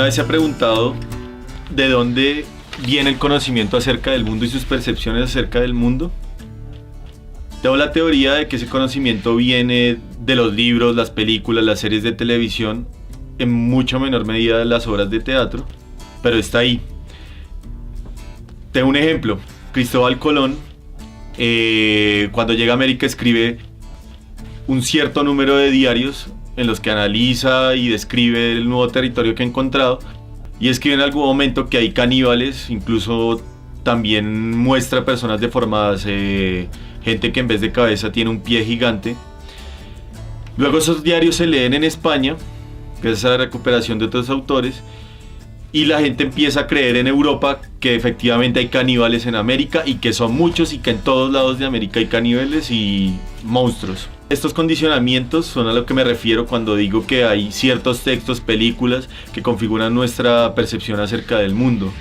¿Alguna vez se ha preguntado de dónde viene el conocimiento acerca del mundo y sus percepciones acerca del mundo? Tengo la teoría de que ese conocimiento viene de los libros, las películas, las series de televisión, en mucha menor medida de las obras de teatro, pero está ahí. Tengo un ejemplo. Cristóbal Colón, cuando llega a América, escribe un cierto número de diarios en los que analiza y describe el nuevo territorio que ha encontrado, y escribe en algún momento que hay caníbales, incluso también muestra personas deformadas, gente que en vez de cabeza tiene un pie gigante. Luego esos diarios se leen en España, gracias a la recuperación de otros autores, y la gente empieza a creer en Europa que efectivamente hay caníbales en América, y que son muchos, y que en todos lados de América hay caníbales y monstruos. Estos condicionamientos son a lo que me refiero cuando digo que hay ciertos textos, películas, que configuran nuestra percepción acerca del mundo.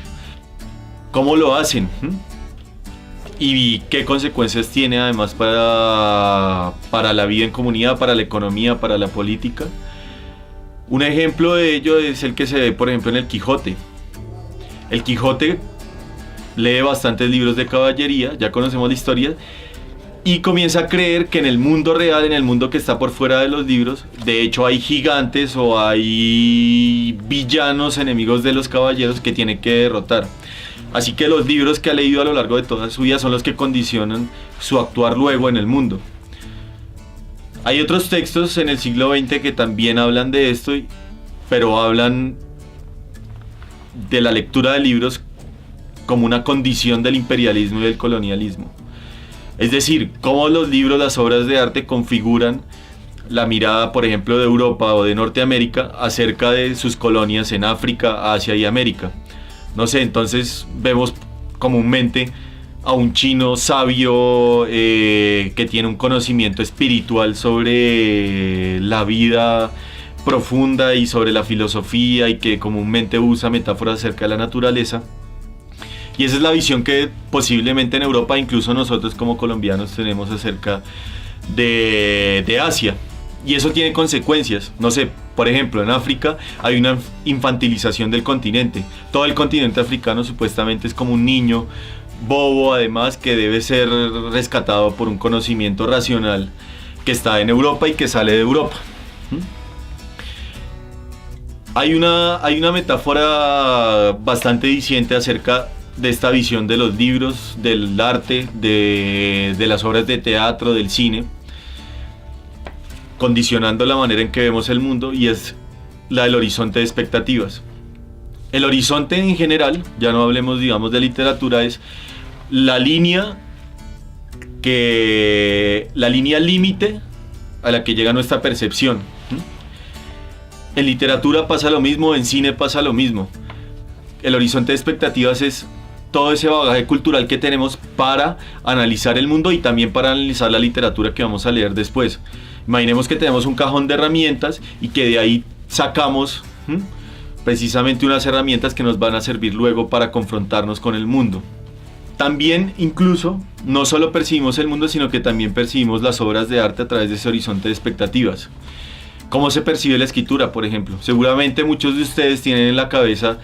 ¿Cómo lo hacen? ¿Y qué consecuencias tiene además para la vida en comunidad, para la economía, para la política? Un ejemplo de ello es el que se ve, por ejemplo, en el Quijote. El Quijote lee bastantes libros de caballería, ya conocemos la historia, y comienza a creer que en el mundo real, en el mundo que está por fuera de los libros, de hecho hay gigantes o hay villanos, enemigos de los caballeros que tiene que derrotar. Así que los libros que ha leído a lo largo de toda su vida son los que condicionan su actuar luego en el mundo. Hay otros textos en el siglo XX que también hablan de esto, pero hablan de la lectura de libros como una condición del imperialismo y del colonialismo. Es decir, cómo los libros, las obras de arte configuran la mirada, por ejemplo, de Europa o de Norteamérica acerca de sus colonias en África, Asia y América. No sé, entonces vemos comúnmente a un chino sabio que tiene un conocimiento espiritual sobre la vida profunda y sobre la filosofía, y que comúnmente usa metáforas acerca de la naturaleza. Y esa es la visión que posiblemente en Europa, incluso nosotros como colombianos, tenemos acerca de Asia. Y eso tiene consecuencias. No sé, por ejemplo, en África hay una infantilización del continente. Todo el continente africano supuestamente es como un niño bobo, además, que debe ser rescatado por un conocimiento racional que está en Europa y que sale de Europa. Hay una metáfora bastante diciente acerca de esta visión de los libros, del arte, de las obras de teatro, del cine, condicionando la manera en que vemos el mundo, y es la del horizonte de expectativas. El horizonte en general, ya no hablemos, digamos, de literatura, es la línea límite a la que llega nuestra percepción. En literatura pasa lo mismo, en cine pasa lo mismo. El horizonte de expectativas es todo ese bagaje cultural que tenemos para analizar el mundo y también para analizar la literatura que vamos a leer después. Imaginemos que tenemos un cajón de herramientas y que de ahí sacamos precisamente unas herramientas que nos van a servir luego para confrontarnos con el mundo. También, incluso, no solo percibimos el mundo, sino que también percibimos las obras de arte a través de ese horizonte de expectativas. ¿Cómo se percibe la escritura, por ejemplo? Seguramente muchos de ustedes tienen en la cabeza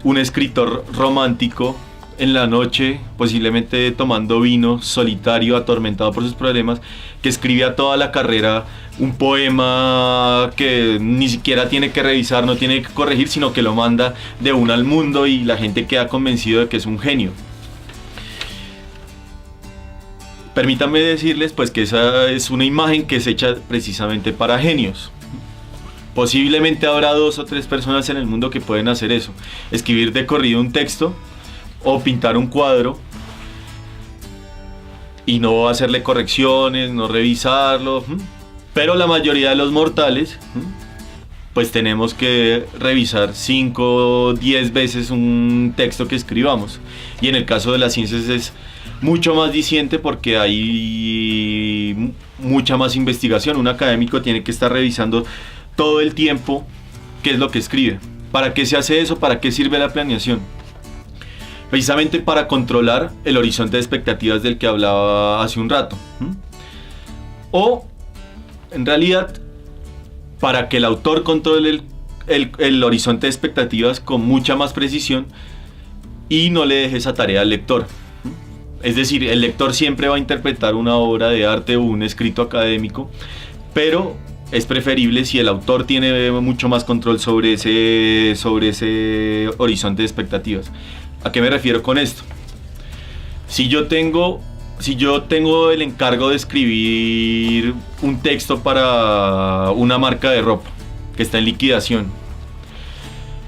un escritor romántico en la noche, posiblemente tomando vino, solitario, atormentado por sus problemas, que escribe a toda la carrera un poema que ni siquiera tiene que revisar, no tiene que corregir, sino que lo manda de una al mundo, y la gente queda convencido de que es un genio. Permítanme decirles pues que esa es una imagen que es hecha precisamente para genios. Posiblemente habrá 2 o 3 personas en el mundo que pueden hacer eso: escribir de corrido un texto o pintar un cuadro y no hacerle correcciones, no revisarlo. Pero la mayoría de los mortales pues tenemos que revisar 5 o 10 veces un texto que escribamos. Y en el caso de las ciencias es mucho más diciente porque hay mucha más investigación. Un académico tiene que estar revisando todo el tiempo qué es lo que escribe. ¿Para qué se hace eso? ¿Para qué sirve la planeación? Precisamente para controlar el horizonte de expectativas del que hablaba hace un rato. O, en realidad, para que el autor controle el horizonte de expectativas con mucha más precisión y no le deje esa tarea al lector. Es decir, el lector siempre va a interpretar una obra de arte o un escrito académico, pero es preferible si el autor tiene mucho más control sobre ese horizonte de expectativas. ¿A qué me refiero con esto? Si yo tengo el encargo de escribir un texto para una marca de ropa que está en liquidación,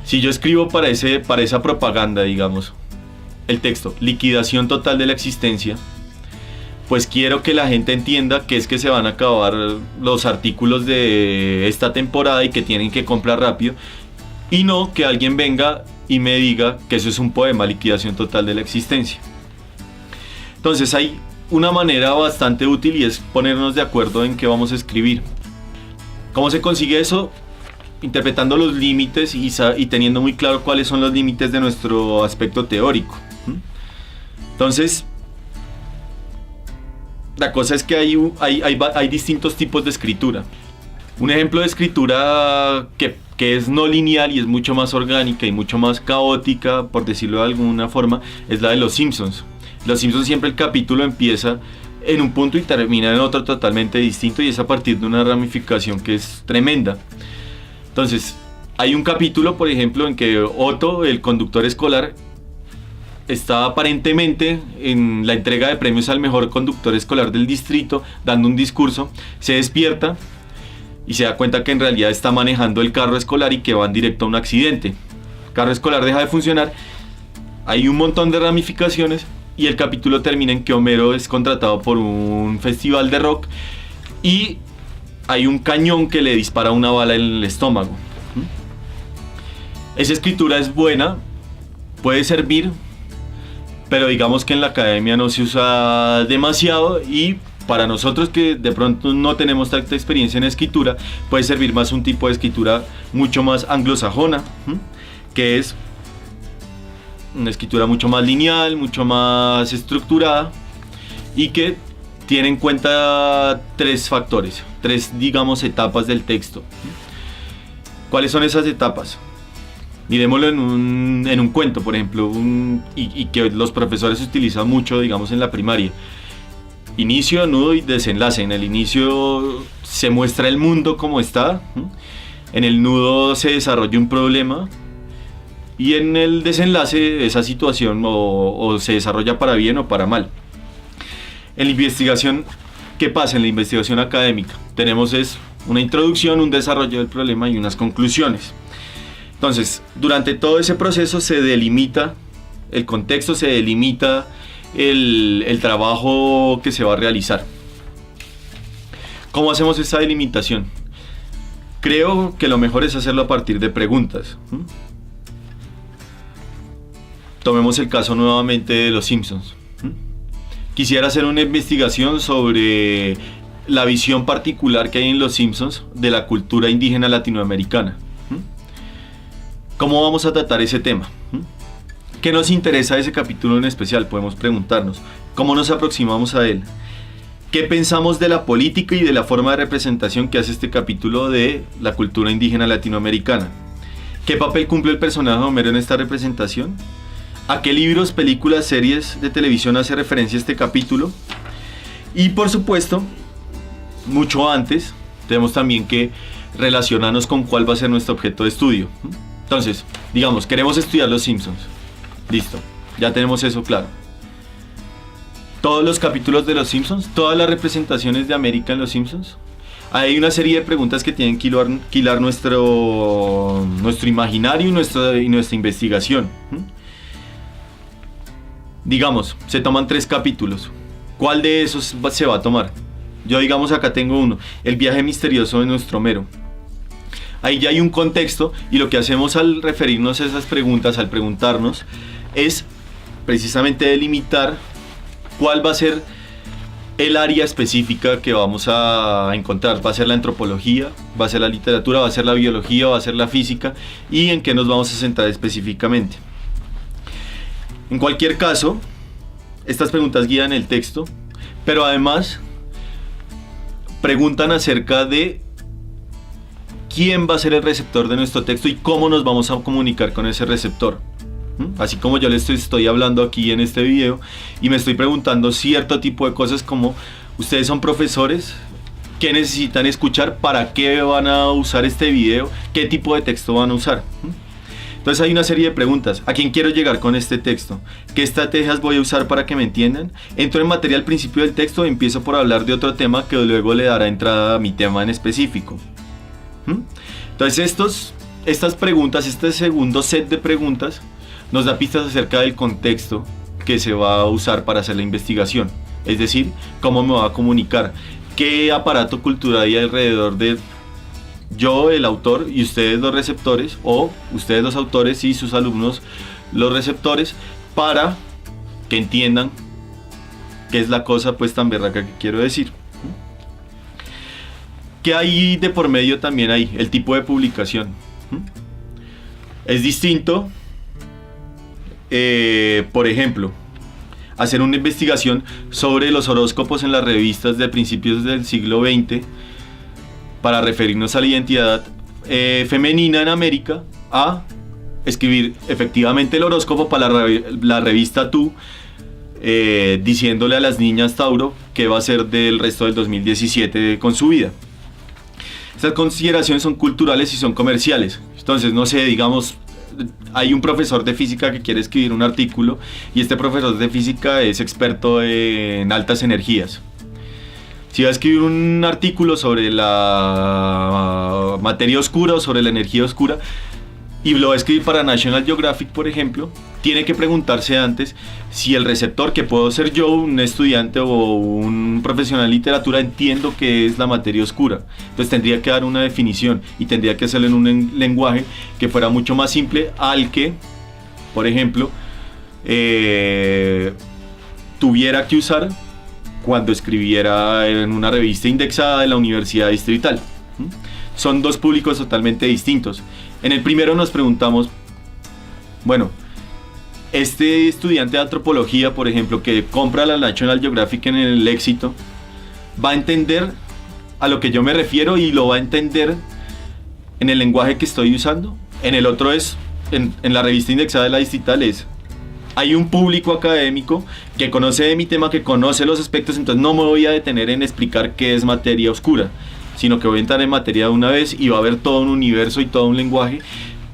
si yo escribo para esa propaganda, digamos, el texto, liquidación total de la existencia, pues quiero que la gente entienda que es que se van a acabar los artículos de esta temporada y que tienen que comprar rápido, y no que alguien venga y me diga que eso es un poema, liquidación total de la existencia. Entonces hay una manera bastante útil y es ponernos de acuerdo en qué vamos a escribir. ¿Cómo se consigue eso? Interpretando los límites y teniendo muy claro cuáles son los límites de nuestro aspecto teórico. Entonces, la cosa es que hay distintos tipos de escritura. Un ejemplo de escritura que es no lineal y es mucho más orgánica y mucho más caótica, por decirlo de alguna forma, es la de Los Simpsons. Los Simpsons siempre el capítulo empieza en un punto y termina en otro totalmente distinto, y es a partir de una ramificación que es tremenda. Entonces, hay un capítulo, por ejemplo, en que Otto, el conductor escolar, está aparentemente en la entrega de premios al mejor conductor escolar del distrito, dando un discurso, se despierta y se da cuenta que en realidad está manejando el carro escolar y que van directo a un accidente. El carro escolar deja de funcionar, hay un montón de ramificaciones y el capítulo termina en que Homero es contratado por un festival de rock y hay un cañón que le dispara una bala en el estómago. Esa escritura es buena, puede servir, pero digamos que en la academia no se usa demasiado, y para nosotros que de pronto no tenemos tanta experiencia en escritura, puede servir más un tipo de escritura mucho más anglosajona, que es una escritura mucho más lineal, mucho más estructurada y que tiene en cuenta tres factores, digamos, etapas del texto. ¿Cuáles son esas etapas? Miremoslo en un cuento, por ejemplo, y que los profesores utilizan mucho, digamos, en la primaria. Inicio, nudo y desenlace. En el inicio se muestra el mundo como está, en el nudo se desarrolla un problema, y en el desenlace esa situación o se desarrolla para bien o para mal. En la investigación, ¿qué pasa en la investigación académica? Tenemos una introducción, un desarrollo del problema y unas conclusiones. Entonces, durante todo ese proceso se delimita el contexto, se delimita el trabajo que se va a realizar. ¿Cómo hacemos esta delimitación? Creo que lo mejor es hacerlo a partir de preguntas. Tomemos el caso nuevamente de Los Simpsons. Quisiera hacer una investigación sobre la visión particular que hay en Los Simpsons de la cultura indígena latinoamericana. ¿Cómo vamos a tratar ese tema? ¿Qué nos interesa de ese capítulo en especial? Podemos preguntarnos. ¿Cómo nos aproximamos a él? ¿Qué pensamos de la política y de la forma de representación que hace este capítulo de la cultura indígena latinoamericana? ¿Qué papel cumple el personaje de Homero en esta representación? ¿A qué libros, películas, series de televisión hace referencia este capítulo? Y por supuesto, mucho antes, tenemos también que relacionarnos con cuál va a ser nuestro objeto de estudio. Entonces, digamos, queremos estudiar Los Simpsons. Listo, ya tenemos eso claro. Todos los capítulos de Los Simpsons, todas las representaciones de América en Los Simpsons. Hay una serie de preguntas que tienen que hilar nuestro imaginario y nuestra investigación. Digamos, se toman 3 capítulos. ¿Cuál de esos se va a tomar? Yo, digamos, acá tengo uno, el viaje misterioso de nuestro Homero. Ahí ya hay un contexto, y lo que hacemos al referirnos a esas preguntas, al preguntarnos, es precisamente delimitar cuál va a ser el área específica que vamos a encontrar. Va a ser la antropología, va a ser la literatura, va a ser la biología, va a ser la física, y en qué nos vamos a centrar específicamente. En cualquier caso, estas preguntas guían el texto, pero además preguntan acerca de quién va a ser el receptor de nuestro texto y cómo nos vamos a comunicar con ese receptor. Así como yo les estoy hablando aquí en este video y me estoy preguntando cierto tipo de cosas como: ustedes son profesores, ¿qué necesitan escuchar? ¿Para qué van a usar este video? ¿Qué tipo de texto van a usar? Entonces hay una serie de preguntas. ¿A quién quiero llegar con este texto? ¿Qué estrategias voy a usar para que me entiendan? Entro en materia al principio del texto y empiezo por hablar de otro tema que luego le dará entrada a mi tema en específico. Entonces estas preguntas, este segundo set de preguntas, nos da pistas acerca del contexto que se va a usar para hacer la investigación. Es decir, cómo me va a comunicar, qué aparato cultural hay alrededor de yo, el autor, y ustedes los receptores, o ustedes los autores y sus alumnos los receptores, para que entiendan qué es la cosa pues tan berraca que quiero decir. ¿Qué hay de por medio también ahí? El tipo de publicación. Es distinto, por ejemplo, hacer una investigación sobre los horóscopos en las revistas de principios del siglo XX para referirnos a la identidad femenina en América, a escribir efectivamente el horóscopo para la revista Tú, diciéndole a las niñas Tauro qué va a ser del resto del 2017 con su vida. Estas consideraciones son culturales y son comerciales. Entonces, no sé, digamos, hay un profesor de física que quiere escribir un artículo y este profesor de física es experto en altas energías. Si va a escribir un artículo sobre la materia oscura o sobre la energía oscura y lo va a escribir para National Geographic, por ejemplo, tiene que preguntarse antes si el receptor, que puedo ser yo, un estudiante o un profesional de literatura, entiendo qué es la materia oscura. Entonces tendría que dar una definición y tendría que hacerlo en un lenguaje que fuera mucho más simple al que, por ejemplo, tuviera que usar cuando escribiera en una revista indexada de la Universidad Distrital. Son dos públicos totalmente distintos. En el primero nos preguntamos, bueno, este estudiante de antropología, por ejemplo, que compra la National Geographic en el Éxito, va a entender a lo que yo me refiero y lo va a entender en el lenguaje que estoy usando. En el otro es, en la revista indexada de la Distrital hay un público académico que conoce de mi tema, que conoce los aspectos, entonces no me voy a detener en explicar qué es materia oscura, sino que voy a entrar en materia de una vez y va a haber todo un universo y todo un lenguaje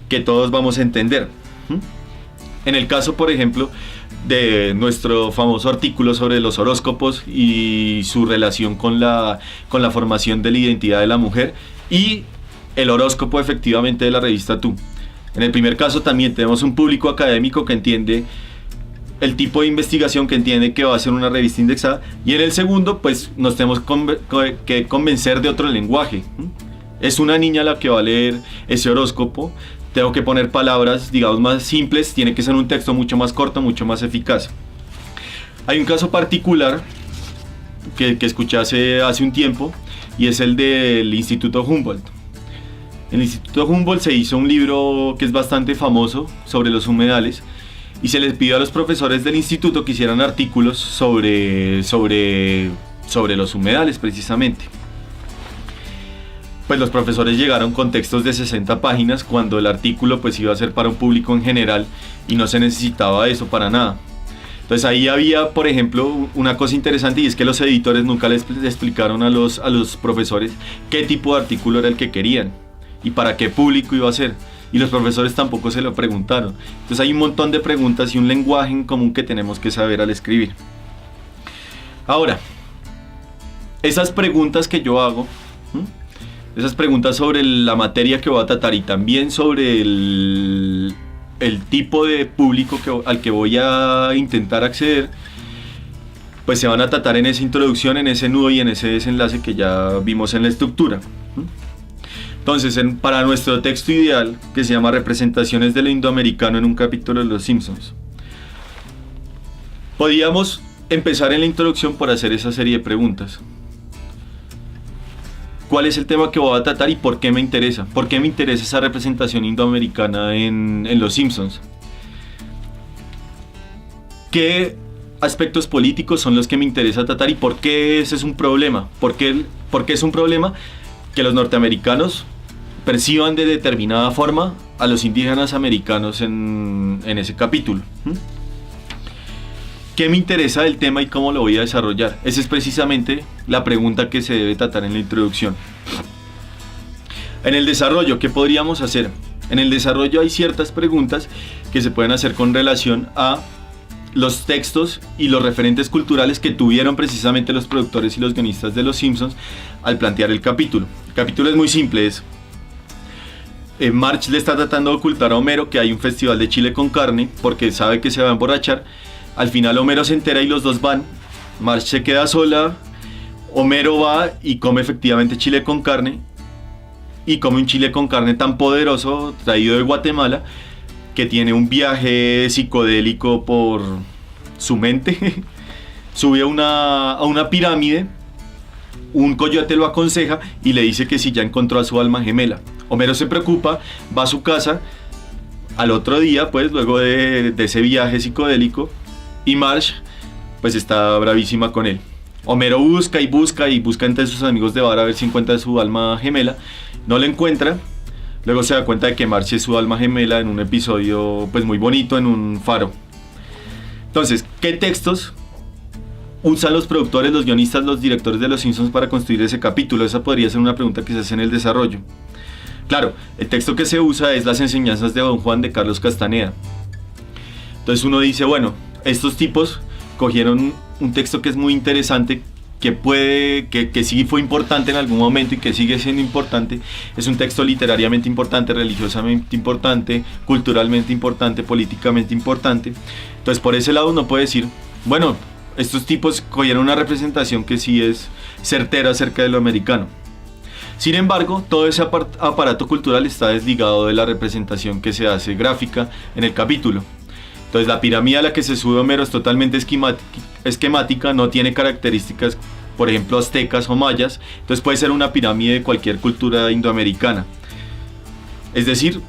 que todos vamos a entender. En el caso, por ejemplo, de nuestro famoso artículo sobre los horóscopos y su relación con la formación de la identidad de la mujer y el horóscopo efectivamente de la revista Tú. En el primer caso también tenemos un público académico que entiende el tipo de investigación, que entiende que va a ser una revista indexada, y en el segundo pues nos tenemos que convencer de otro lenguaje. Es una niña la que va a leer ese horóscopo, tengo que poner palabras, digamos, más simples, tiene que ser un texto mucho más corto, mucho más eficaz. Hay un caso particular que escuché hace un tiempo, y es el del Instituto Humboldt. En el Instituto Humboldt se hizo un libro que es bastante famoso sobre los humedales, y se les pidió a los profesores del instituto que hicieran artículos sobre los humedales precisamente. Pues los profesores llegaron con textos de 60 páginas cuando el artículo pues iba a ser para un público en general y no se necesitaba eso para nada. Entonces ahí había, por ejemplo, una cosa interesante, y es que los editores nunca les explicaron a los profesores qué tipo de artículo era el que querían y para qué público iba a ser. Y los profesores tampoco se lo preguntaron. Entonces hay un montón de preguntas y un lenguaje en común que tenemos que saber al escribir. Ahora, esas preguntas que yo hago, esas preguntas sobre la materia que voy a tratar y también sobre el tipo de público al que voy a intentar acceder, pues se van a tratar en esa introducción, en ese nudo y en ese desenlace que ya vimos en la estructura. Entonces, para nuestro texto ideal, que se llama Representaciones de lo Indoamericano en un capítulo de Los Simpsons, podríamos empezar en la introducción por hacer esa serie de preguntas. ¿Cuál es el tema que voy a tratar y por qué me interesa? ¿Por qué me interesa esa representación indoamericana en Los Simpsons? ¿Qué aspectos políticos son los que me interesa tratar y por qué ese es un problema? ¿Por qué es un problema que los norteamericanos perciban de determinada forma a los indígenas americanos en ese capítulo. ¿Qué me interesa del tema y cómo lo voy a desarrollar? Esa es precisamente la pregunta que se debe tratar en la introducción. En el desarrollo, ¿qué podríamos hacer? En el desarrollo hay ciertas preguntas que se pueden hacer con relación a los textos y los referentes culturales que tuvieron precisamente los productores y los guionistas de Los Simpsons al plantear el capítulo. El capítulo es muy simple, Marge le está tratando de ocultar a Homero que hay un festival de chile con carne porque sabe que se va a emborrachar. Al final Homero se entera y los dos van. Marge se queda sola, Homero va y come efectivamente chile con carne, y come un chile con carne tan poderoso traído de Guatemala que tiene un viaje psicodélico por su mente. Sube a una pirámide, un coyote lo aconseja y le dice que si ya encontró a su alma gemela. Homero se preocupa, va a su casa al otro día, pues luego de ese viaje psicodélico, y Marge pues está bravísima con él. Homero busca y busca y busca entre sus amigos de bar a ver si encuentra su alma gemela. No la encuentra. Luego se da cuenta de que Marge es su alma gemela en un episodio pues muy bonito en un faro. Entonces, ¿qué textos usan los productores, los guionistas, los directores de Los Simpsons para construir ese capítulo? Esa podría ser una pregunta que se hace en el desarrollo. Claro, el texto que se usa es las enseñanzas de Don Juan de Carlos Castaneda. Entonces uno dice, bueno, estos tipos cogieron un texto que es muy interesante, que sí fue importante en algún momento y que sigue siendo importante. Es un texto literariamente importante, religiosamente importante, culturalmente importante, políticamente importante. Entonces por ese lado uno puede decir, bueno, estos tipos cogieron una representación que sí es certera acerca de lo americano. Sin embargo, todo ese aparato cultural está desligado de la representación que se hace gráfica en el capítulo. Entonces la pirámide a la que se sube Homero es totalmente esquemática, no tiene características, por ejemplo, aztecas o mayas. Entonces puede ser una pirámide de cualquier cultura indoamericana. Es decir,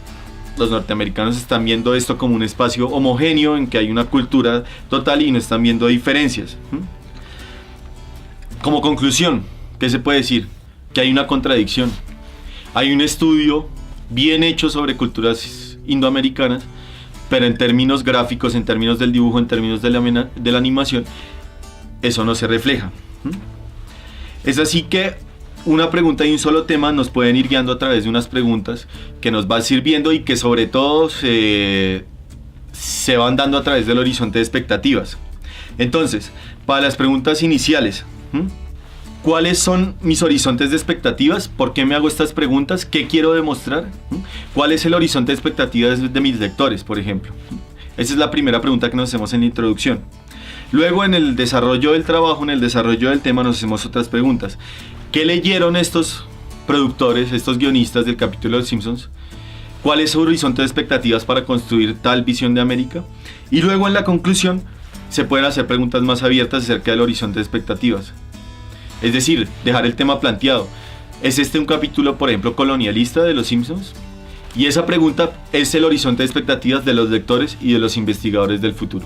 los norteamericanos están viendo esto como un espacio homogéneo en que hay una cultura total y no están viendo diferencias. Como conclusión, ¿qué se puede decir? Que hay una contradicción. Hay un estudio bien hecho sobre culturas indoamericanas, pero en términos gráficos, en términos del dibujo, en términos de la animación, eso no se refleja. Es así que una pregunta y un solo tema nos pueden ir guiando a través de unas preguntas que nos van sirviendo y que sobre todo se van dando a través del horizonte de expectativas. Entonces, para las preguntas iniciales, ¿cuáles son mis horizontes de expectativas? ¿Por qué me hago estas preguntas? ¿Qué quiero demostrar? ¿Cuál es el horizonte de expectativas de mis lectores, por ejemplo? Esa es la primera pregunta que nos hacemos en la introducción. Luego, en el desarrollo del trabajo, en el desarrollo del tema, nos hacemos otras preguntas. ¿Qué leyeron estos productores, estos guionistas del capítulo de Los Simpsons? ¿Cuál es su horizonte de expectativas para construir tal visión de América? Y luego, en la conclusión, se pueden hacer preguntas más abiertas acerca del horizonte de expectativas. Es decir, dejar el tema planteado. ¿Es este un capítulo, por ejemplo, colonialista de Los Simpsons? Y esa pregunta es el horizonte de expectativas de los lectores y de los investigadores del futuro.